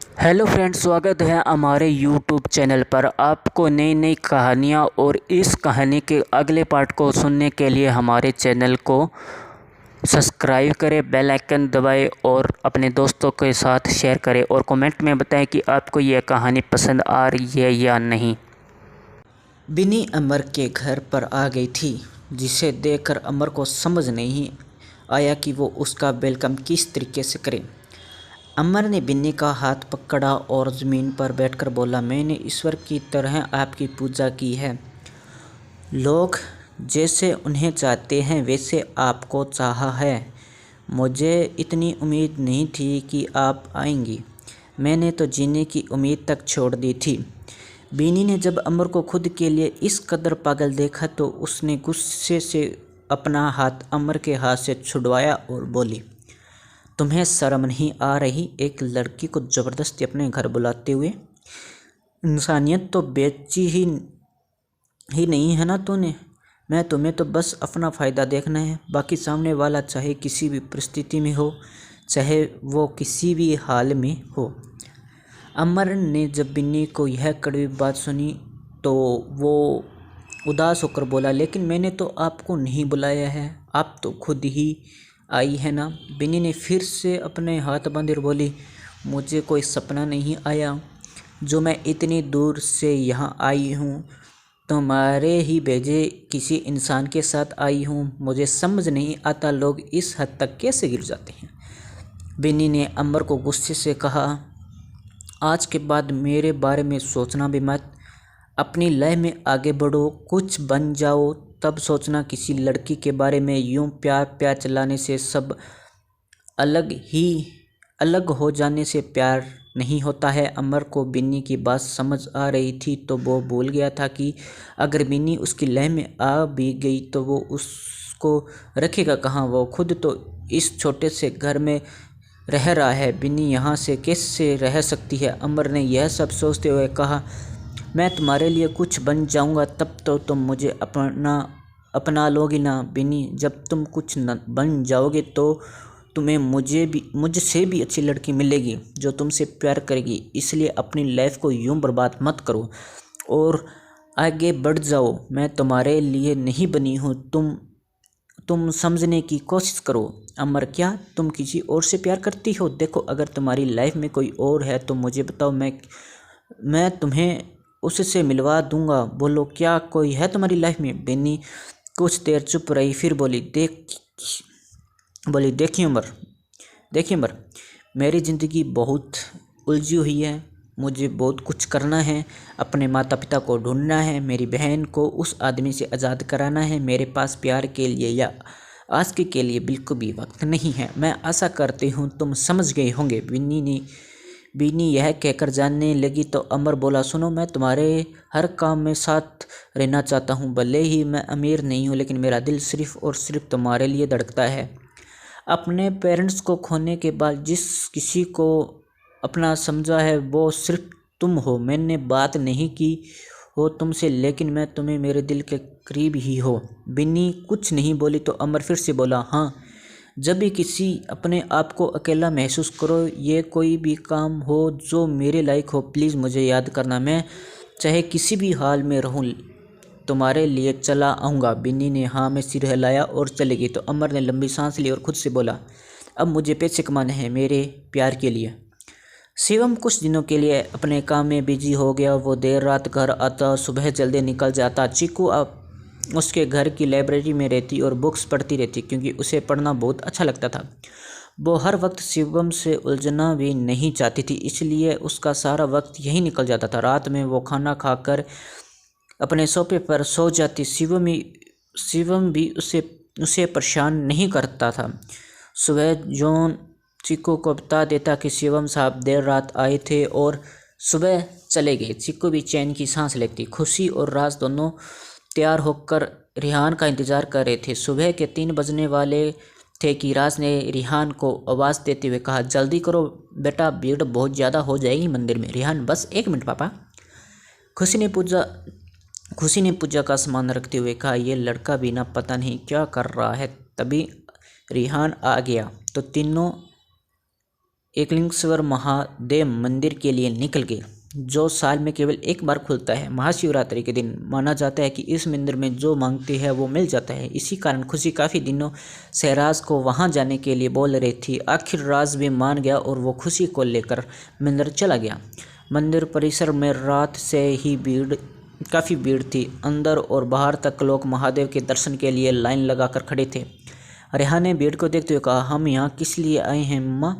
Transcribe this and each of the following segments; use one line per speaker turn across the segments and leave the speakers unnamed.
Hello friends, स्वागत है हमारे यूट्यूब चैनल पर। आपको नई नई कहानियाँ और इस कहानी के अगले पार्ट को सुनने के लिए हमारे चैनल को सब्सक्राइब करें, बेल आइकन दबाएं और अपने दोस्तों के साथ शेयर करें और कमेंट में बताएं कि आपको यह कहानी पसंद आ रही है या नहीं।
बिन्नी अमर के घर पर आ गई थी, जिसे देखकर अमर को समझ नहीं आया कि वो उसका वेलकम किस तरीके से करे। अमर ने बिन्नी का हाथ पकड़ा और ज़मीन पर बैठकर बोला, मैंने ईश्वर की तरह आपकी पूजा की है। लोग जैसे उन्हें चाहते हैं वैसे आपको चाहा है। मुझे इतनी उम्मीद नहीं थी कि आप आएंगी। मैंने तो जीने की उम्मीद तक छोड़ दी थी। बिन्नी ने जब अमर को खुद के लिए इस कदर पागल देखा तो उसने गुस्से से अपना हाथ अमर के हाथ से छुड़वाया और बोली, तुम्हें शर्म नहीं आ रही एक लड़की को ज़बरदस्ती अपने घर बुलाते हुए? इंसानियत तो बेची ही नहीं है ना तूने। मैं तुम्हें तो बस अपना फ़ायदा देखना है, बाकी सामने वाला चाहे किसी भी परिस्थिति में हो, चाहे वो किसी भी हाल में हो। अमर ने जब बिन्नी को यह कड़वी बात सुनी तो वो उदास होकर बोला, लेकिन मैंने तो आपको नहीं बुलाया है, आप तो खुद ही आई है ना। बिन्नी ने फिर से अपने हाथ बांधे और बोली, मुझे कोई सपना नहीं आया जो मैं इतनी दूर से यहाँ आई हूँ। तुम्हारे ही भेजे किसी इंसान के साथ आई हूँ। मुझे समझ नहीं आता लोग इस हद तक कैसे गिर जाते हैं। बिन्नी ने अमर को गुस्से से कहा, आज के बाद मेरे बारे में सोचना भी मत। अपनी लय में आगे बढ़ो, कुछ बन जाओ तब सोचना। किसी लड़की के बारे में यूं प्यार चलाने से सब अलग हो जाने से प्यार नहीं होता है। अमर को बिन्नी की बात समझ आ रही थी तो वो भूल गया था कि अगर बिन्नी उसकी लय में आ भी गई तो वो उसको रखेगा कहाँ। वो खुद तो इस छोटे से घर में रह रहा है, बिन्नी यहाँ से कैसे रह सकती है। अमर ने यह सब सोचते हुए कहा, मैं तुम्हारे लिए कुछ बन जाऊँगा तब तो तुम मुझे अपना लोगी ना बिन्नी। जब तुम कुछ न बन जाओगे तो तुम्हें मुझसे भी अच्छी लड़की मिलेगी जो तुमसे प्यार करेगी। इसलिए अपनी लाइफ को यूं बर्बाद मत करो और आगे बढ़ जाओ। मैं तुम्हारे लिए नहीं बनी हूँ, तुम समझने की कोशिश करो। अमर, क्या तुम किसी और से प्यार करती हो? देखो, अगर तुम्हारी लाइफ में कोई और है तो मुझे बताओ, मैं तुम्हें उससे मिलवा दूंगा। बोलो, क्या कोई है तुम्हारी लाइफ में? बिन्नी कुछ देर चुप रही, फिर बोली, देखिए अमर, मेरी ज़िंदगी बहुत उलझी हुई है। मुझे बहुत कुछ करना है। अपने माता पिता को ढूंढना है, मेरी बहन को उस आदमी से आज़ाद कराना है। मेरे पास प्यार के लिए या आस्की के लिए बिल्कुल भी वक्त नहीं है। मैं आशा करती हूँ तुम समझ गए होंगे। बिन्नी यह कहकर जानने लगी तो अमर बोला, सुनो, मैं तुम्हारे हर काम में साथ रहना चाहता हूँ। भले ही मैं अमीर नहीं हूँ, लेकिन मेरा दिल सिर्फ़ और सिर्फ तुम्हारे लिए धड़कता है। अपने पेरेंट्स को खोने के बाद जिस किसी को अपना समझा है वो सिर्फ तुम हो। मैंने बात नहीं की हो तुमसे, लेकिन मैं तुम्हें मेरे दिल के करीब ही हो। बिन्नी कुछ नहीं बोली तो अमर फिर से बोला, हाँ, जब भी किसी अपने आप को अकेला महसूस करो, ये कोई भी काम हो जो मेरे लायक हो, प्लीज़ मुझे याद करना। मैं चाहे किसी भी हाल में रहूं, तुम्हारे लिए चला आऊँगा। बिन्नी ने हाँ में सिर हिलाया और चली गई तो अमर ने लंबी सांस ली और खुद से बोला, अब मुझे पैसे कमाने हैं मेरे प्यार के लिए। शिवम कुछ दिनों के लिए अपने काम में बिजी हो गया। वो देर रात घर आता, सुबह जल्दी निकल जाता। चीकू अब उसके घर की लाइब्रेरी में रहती और बुक्स पढ़ती रहती, क्योंकि उसे पढ़ना बहुत अच्छा लगता था। वो हर वक्त शिवम से उलझना भी नहीं चाहती थी, इसलिए उसका सारा वक्त यही निकल जाता था। रात में वो खाना खाकर अपने सोफे पर सो जाती। शिवम भी उसे परेशान नहीं करता था। सुबह जॉन चिक्कू को बता देता कि शिवम साहब देर रात आए थे और सुबह चले गए। चिक्कू भी चैन की सांस लेती। खुशी और राज दोनों तैयार होकर रिहान का इंतज़ार कर रहे थे। सुबह के 3 बजने वाले थे कि राज ने रिहान को आवाज़ देते हुए कहा, जल्दी करो बेटा, भीड़ बहुत ज़्यादा हो जाएगी मंदिर में। रिहान, बस 1 मिनट पापा। खुशी ने पूजा का सामान रखते हुए कहा, यह लड़का भी ना पता नहीं क्या कर रहा है। तभी रिहान आ गया तो तीनों एकलिंगेश्वर महादेव मंदिर के लिए निकल गए, जो साल में केवल एक बार खुलता है। महाशिवरात्रि के दिन माना जाता है कि इस मंदिर में जो मांगती है वो मिल जाता है। इसी कारण खुशी काफ़ी दिनों से राज को वहां जाने के लिए बोल रही थी। आखिर राज भी मान गया और वो खुशी को लेकर मंदिर चला गया। मंदिर परिसर में रात से ही काफ़ी भीड़ थी। अंदर और बाहर तक लोग महादेव के दर्शन के लिए लाइन लगाकर खड़े थे। रेहान ने भीड़ को देखते हुए कहा, हम यहाँ किस लिए आए हैं मम्मा?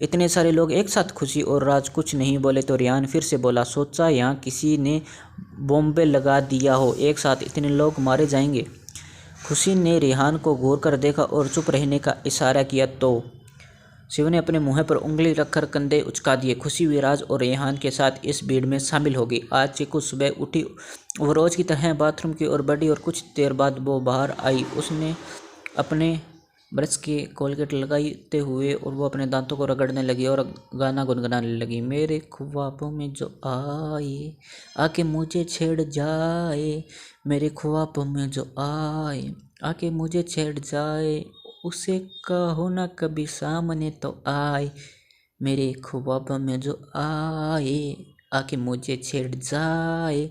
इतने सारे लोग एक साथ? खुशी और राज कुछ नहीं बोले तो रेहान फिर से बोला, सोचा यहाँ किसी ने बॉम्बे लगा दिया हो, एक साथ इतने लोग मारे जाएंगे। खुशी ने रेहान को घूर कर देखा और चुप रहने का इशारा किया तो शिव ने अपने मुंह पर उंगली रखकर कंधे उचका दिए। खुशी विराज और रेहान के साथ इस भीड़ में शामिल हो गई। आज चीकू सुबह उठी, वो रोज की तरह बाथरूम की ओर बढ़ी और कुछ देर बाद वो बाहर आई। उसने अपने ब्रश के कोलगेट लगाते हुए और वो अपने दांतों को रगड़ने लगी और गाना गुनगुनाने लगी। मेरे ख्वाबों में जो आए आके मुझे छेड़ जाए, मेरे ख्वाबों में जो आए आके मुझे छेड़ जाए, उसे कहो ना कभी सामने तो आए, मेरे ख्वाबों में जो आए आके मुझे छेड़ जाए,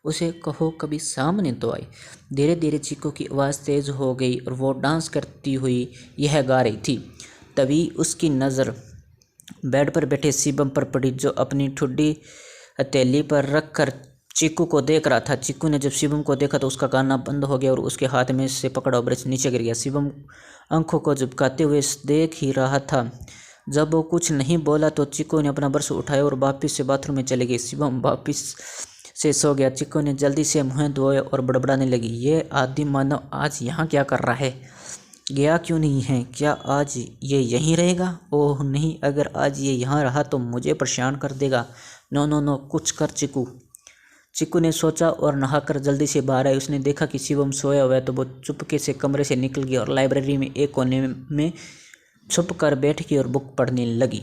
उसे कहो कभी सामने तो आए। धीरे धीरे चीकू की आवाज़ तेज़ हो गई और वो डांस करती हुई यह गा रही थी। तभी उसकी नज़र बेड पर बैठे शिवम पर पड़ी, जो अपनी ठुड्डी हथेली पर रखकर चीकू को देख रहा था। चीकू ने जब शिवम को देखा तो उसका गाना बंद हो गया और उसके हाथ में से पकड़ा ब्रश नीचे गिर गया। शिवम आंखों को झुपकाते हुए देख ही रहा था। जब वो कुछ नहीं बोला तो चीकू ने अपना ब्रश उठाया और वापस से बाथरूम में चले गए। शिवम वापस से सो गया। चीकू ने जल्दी से मुँह धोए और बड़बड़ाने लगी, ये आदि मानव आज यहाँ क्या कर रहा है? गया क्यों नहीं है? क्या आज ये यहीं रहेगा? ओह नहीं, अगर आज ये यहाँ रहा तो मुझे परेशान कर देगा। नो नो नो, कुछ कर चीकू। चीकू ने सोचा और नहाकर जल्दी से बाहर आई। उसने देखा कि शिवम सोया हुआ है तो वो चुपके से कमरे से निकल गई और लाइब्रेरी में एक कोने में छुप कर बैठ गई और बुक पढ़ने लगी।